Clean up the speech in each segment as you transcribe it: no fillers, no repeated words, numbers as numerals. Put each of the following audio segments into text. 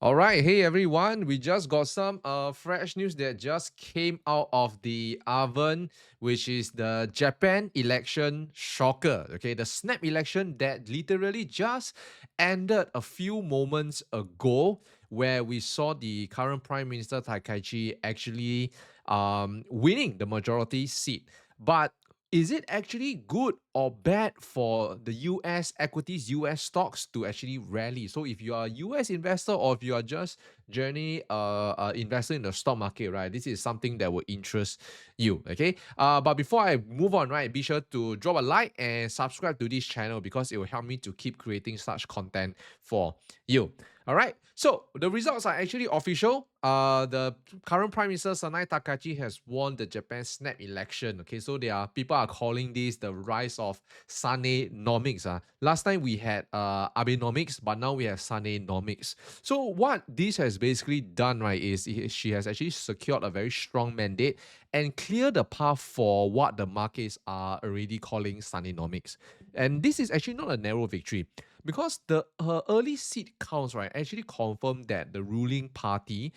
All right, hey everyone. We just got some fresh news that just came out of the oven, which is the Japan election shocker. Okay, the snap election that literally just ended a few moments ago, where we saw the current Prime Minister Takaichi actually winning the majority seat. But is it actually good or bad for the US equities, US stocks to actually rally? So if you are a US investor or if you are just journey investor in the stock market, right, this is something that will interest you. Okay. But before I move on, right, be sure to drop a like and subscribe to this channel because it will help me to keep creating such content for you. All right. So the results are actually official. The current Prime Minister Sanai Takachi has won the Japan snap election. Okay, so people are calling this the rise of Sanenomics. Last time we had Abenomics, but now we have Sanenomics. So what this has basically done, right, is she has actually secured a very strong mandate and clear the path for what the markets are already calling Sanenomics. And this is actually not a narrow victory because the her early seat counts, right, actually confirmed that the ruling party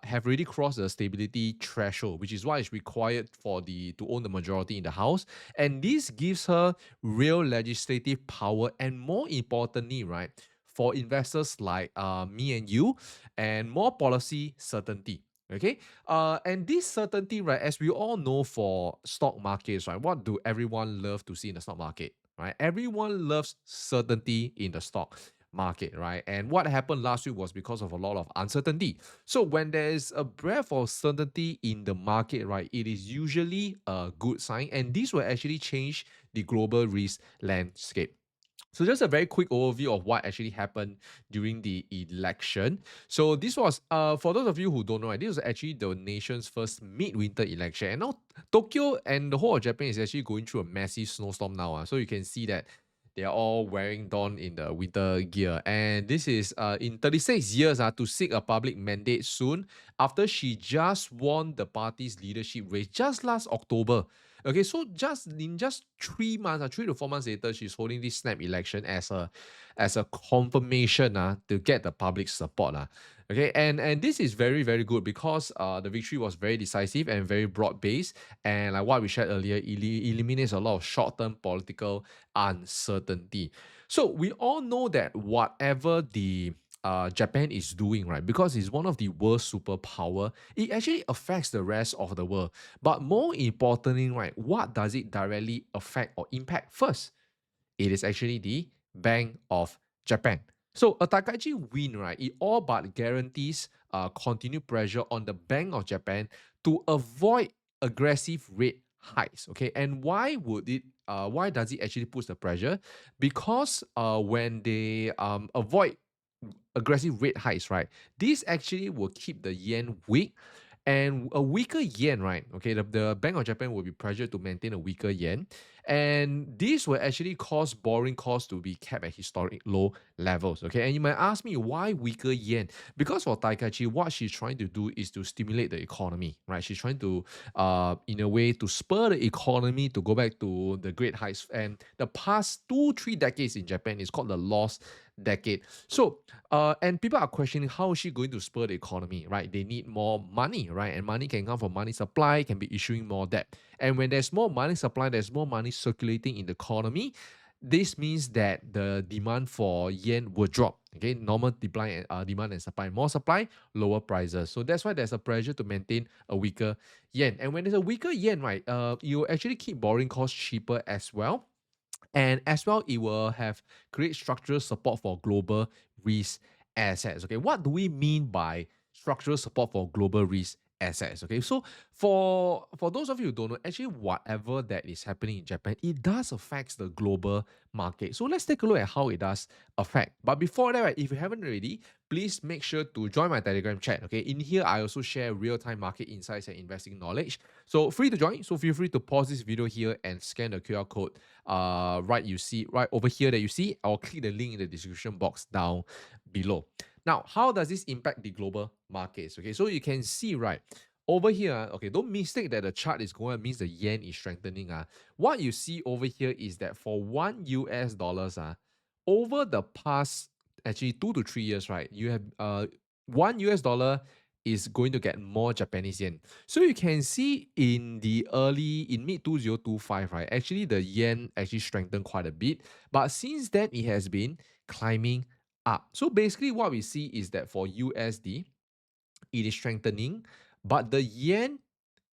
have already crossed the stability threshold, which is what is required for the to own the majority in the house. And this gives her real legislative power, and more importantly, right, for investors like me and you, and more policy certainty. Okay, and this certainty, right, as we all know for stock markets, right, what do everyone love to see in the stock market, right? Everyone loves certainty in the stock market, right? And what happened last week was because of a lot of uncertainty. So when there is a breath of certainty in the market, right, it is usually a good sign, and this will actually change the global risk landscape. So just a very quick overview of what actually happened during the election. So this was, for those of you who don't know, right, this was actually the nation's first midwinter election. And now Tokyo and the whole of Japan is actually going through a massive snowstorm now. So you can see that they are all wearing down in the winter gear. And this is in 36 years to seek a public mandate soon after she just won the party's leadership race just last October. Okay, so just 3 months, 3 to 4 months later, she's holding this snap election as a confirmation to get the public support. Okay, and this is very, very good because the victory was very decisive and very broad based. And like what we shared earlier, eliminates a lot of short-term political uncertainty. So we all know that whatever the Japan is doing, right, because it's one of the world's superpower, it actually affects the rest of the world. But more importantly, right, what does it directly affect or impact first? It is actually the Bank of Japan. So a Takaichi win, right, it all but guarantees continued pressure on the Bank of Japan to avoid aggressive rate hikes. Okay, and why would it? Why does it actually push the pressure? Because when they avoid aggressive rate hikes, right, this actually will keep the yen weak. And a weaker yen, right? Okay, the Bank of Japan will be pressured to maintain a weaker yen. And this will actually cause borrowing costs to be kept at historic low levels. Okay, and you might ask me why weaker yen? Because for Taikachi, what she's trying to do is to stimulate the economy, right? She's trying to, in a way, to spur the economy to go back to the great heights. And the past 2, 3 decades in Japan is called the lost decade. So, and people are questioning how is she going to spur the economy, right? They need more money, right? And money can come from money supply, can be issuing more debt. And when there's more money supply, there's more money circulating in the economy. This means that the demand for yen will drop. Okay, normal demand and supply. More supply, lower prices. So that's why there's a pressure to maintain a weaker yen. And when there's a weaker yen, right, you actually keep borrowing costs cheaper as well, and as well it will have great structural support for global risk assets. Okay, what do we mean by structural support for global risk assets? Okay, so for those of you who don't know, actually whatever that is happening in Japan, it does affect the global market. So let's take a look at how it does affect. But before that, right, if you haven't already, please make sure to join my Telegram chat. Okay, in here I also share real-time market insights and investing knowledge. So free to join. So feel free to pause this video here and scan the QR code right over here that you see. I'll click the link in the description box down below. Now, how does this impact the global markets? Okay, so you can see right over here. Okay, don't mistake that the chart is going means the yen is strengthening. What you see over here is that for $1, over the past actually 2 to 3 years, right, you have $1 is going to get more Japanese yen. So you can see in mid 2025, right? Actually, the yen actually strengthened quite a bit, but since then it has been climbing up. So basically, what we see is that for USD, it is strengthening, but the yen,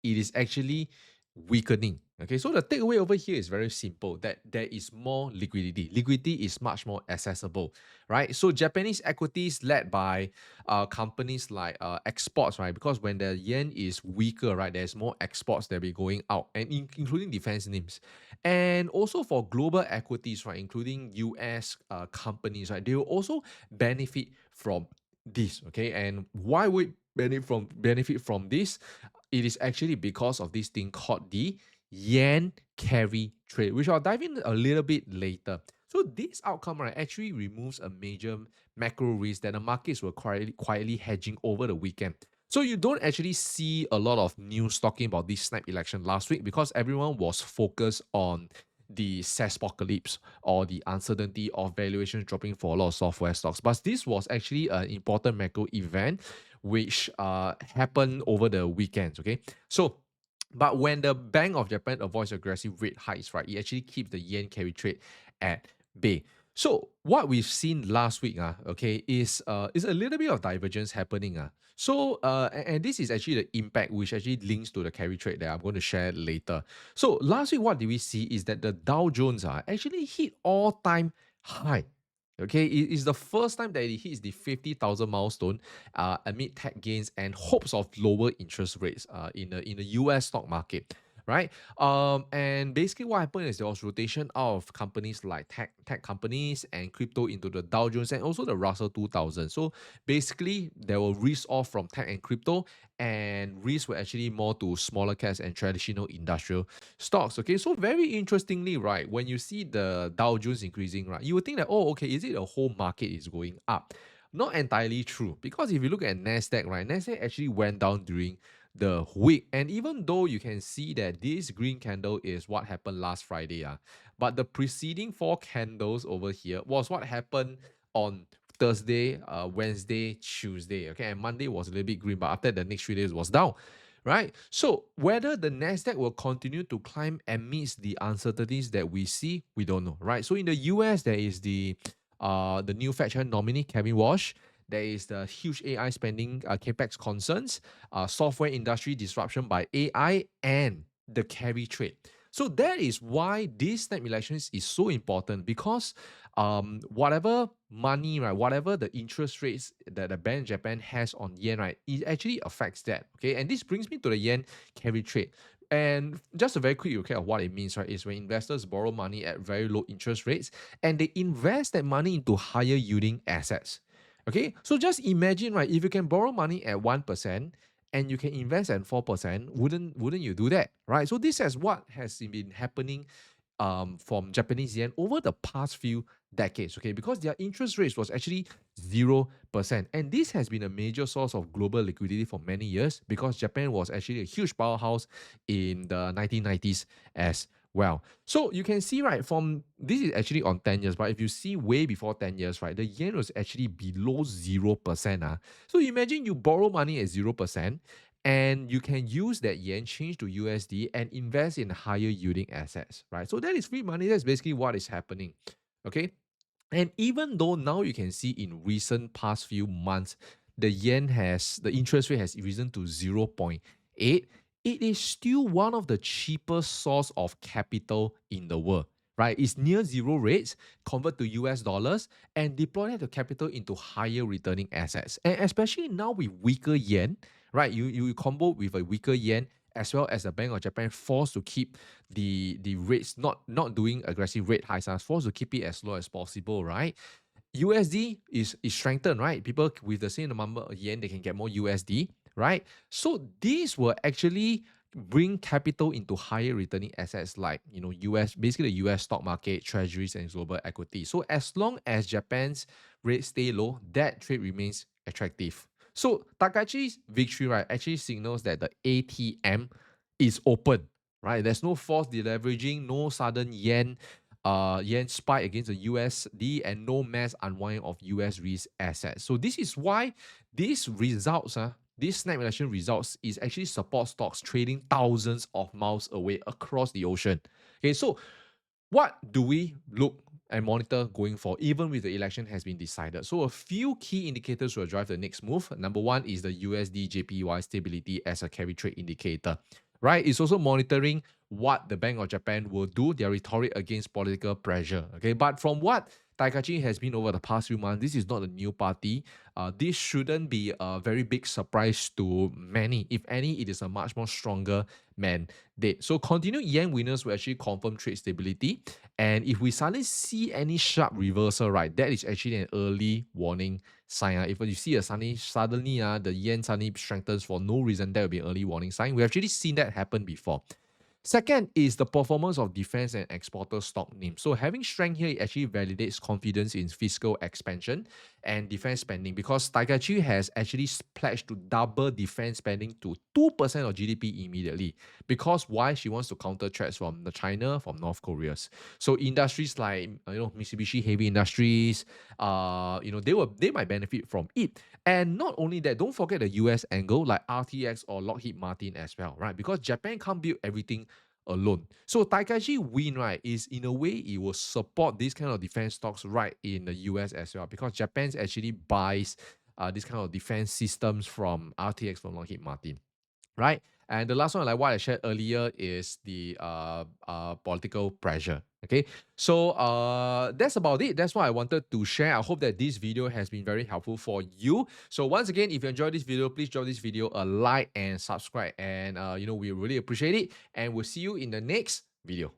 it is actually weakening. Okay, so the takeaway over here is very simple, that there is more liquidity. Liquidity is much more accessible, right? So Japanese equities led by companies like exports, right? Because when the yen is weaker, right, there's more exports that be going out, and including defense names. And also for global equities, right, including US companies, right, they will also benefit from this. Okay, and why would benefit from this? It is actually because of this thing called the yen carry trade, which I'll dive in a little bit later. So this outcome, right, actually removes a major macro risk that the markets were quietly hedging over the weekend. So you don't actually see a lot of news talking about this snap election last week because everyone was focused on the SaaSpocalypse, or the uncertainty of valuations dropping for a lot of software stocks. But this was actually an important macro event which happened over the weekends. Okay, so but when the Bank of Japan avoids aggressive rate hikes, right, it actually keeps the yen carry trade at bay. So what we've seen last week, okay, is a little bit of divergence happening. So and this is actually the impact which actually links to the carry trade that I'm going to share later. So last week, what did we see is that the Dow Jones actually hit all-time high. Okay, it is the first time that it hits the 50,000 milestone amid tech gains and hopes of lower interest rates in the US stock market, right? And basically what happened is there was rotation out of companies like tech companies and crypto into the Dow Jones and also the Russell 2000. So basically there were risks off from tech and crypto, and risks were actually more to smaller caps and traditional industrial stocks. Okay, so very interestingly, right, when you see the Dow Jones increasing, right, you would think that, oh, okay, is it the whole market is going up? Not entirely true, because if you look at Nasdaq, right, Nasdaq actually went down during the week, and even though you can see that this green candle is what happened last Friday, but the preceding four candles over here was what happened on Thursday, Wednesday, Tuesday. Okay, and Monday was a little bit green, but after the next 3 days was down, right? So whether the Nasdaq will continue to climb amidst the uncertainties that we see, we don't know, right? So in the US, there is the new Fed chair nominee Kevin Walsh. There is the huge AI spending, capex concerns, software industry disruption by AI, and the carry trade. So that is why this snap elections is so important, because whatever money, right, whatever the interest rates that the Bank of Japan has on yen, right, it actually affects that. Okay, and this brings me to the yen carry trade. And just a very quick recap of what it means, right, is when investors borrow money at very low interest rates and they invest that money into higher yielding assets. Okay, so just imagine, right, if you can borrow money at 1% and you can invest at 4%, wouldn't you do that, right? So this is what has been happening from Japanese yen over the past few decades, okay, because their interest rates was actually 0%. And this has been a major source of global liquidity for many years, because Japan was actually a huge powerhouse in the 1990s as well. So you can see, right, from this is actually on 10 years, but if you see way before 10 years, right, the yen was actually below 0%. So imagine you borrow money at 0%, and you can use that yen change to USD and invest in higher yielding assets, right? So that is free money. That's basically what is happening. Okay. And even though now you can see in recent past few months, the interest rate has risen to 0.8, it is still one of the cheapest source of capital in the world, right? It's near zero rates, convert to US dollars, and deploy that capital into higher returning assets. And especially now with weaker yen, right? You combo with a weaker yen, as well as the Bank of Japan forced to keep the rates, not doing aggressive rate hikes, forced to keep it as low as possible, right? USD is strengthened, right? People with the same number of yen, they can get more USD, right? So these will actually bring capital into higher returning assets like, US, basically the US stock market, treasuries, and global equity. So as long as Japan's rates stay low, that trade remains attractive. So Takachi's victory, right, actually signals that the ATM is open, right? There's no forced deleveraging, no sudden yen yen spike against the USD and no mass unwind of US risk assets. So this is why these results, this snap election results is actually support stocks trading thousands of miles away across the ocean. Okay, so what do we look and monitor going forward, even with the election has been decided? So a few key indicators will drive the next move. Number one is the USD JPY stability as a carry trade indicator, right? It's also monitoring what the Bank of Japan will do, their rhetoric against political pressure. Okay, but from what Taikachi has been over the past few months, this is not a new party. This shouldn't be a very big surprise to many. If any, it is a much more stronger mandate. So continued yen winners will actually confirm trade stability. And if we suddenly see any sharp reversal, right, that is actually an early warning sign. If you see a suddenly the yen suddenly strengthens for no reason, that will be an early warning sign. We've actually seen that happen before. Second is the performance of defense and exporter stock names. So having strength here, it actually validates confidence in fiscal expansion and defense spending, because Taikachi has actually pledged to double defense spending to 2% of GDP immediately. Because why? She wants to counter threats from the China, from North Korea. So industries like Mitsubishi Heavy Industries, they might benefit from it. And not only that, don't forget the US angle like RTX or Lockheed Martin as well, right? Because Japan can't build everything alone. So Taikachi win, right, is in a way it will support this kind of defense stocks right in the US as well, because Japan actually buys this kind of defense systems from RTX, from Lockheed Martin, right? And the last one, like what I shared earlier, is the political pressure. Okay, so that's about it. That's what I wanted to share. I hope that this video has been very helpful for you. So once again, if you enjoyed this video, please drop this video a like and subscribe. And we really appreciate it. And we'll see you in the next video.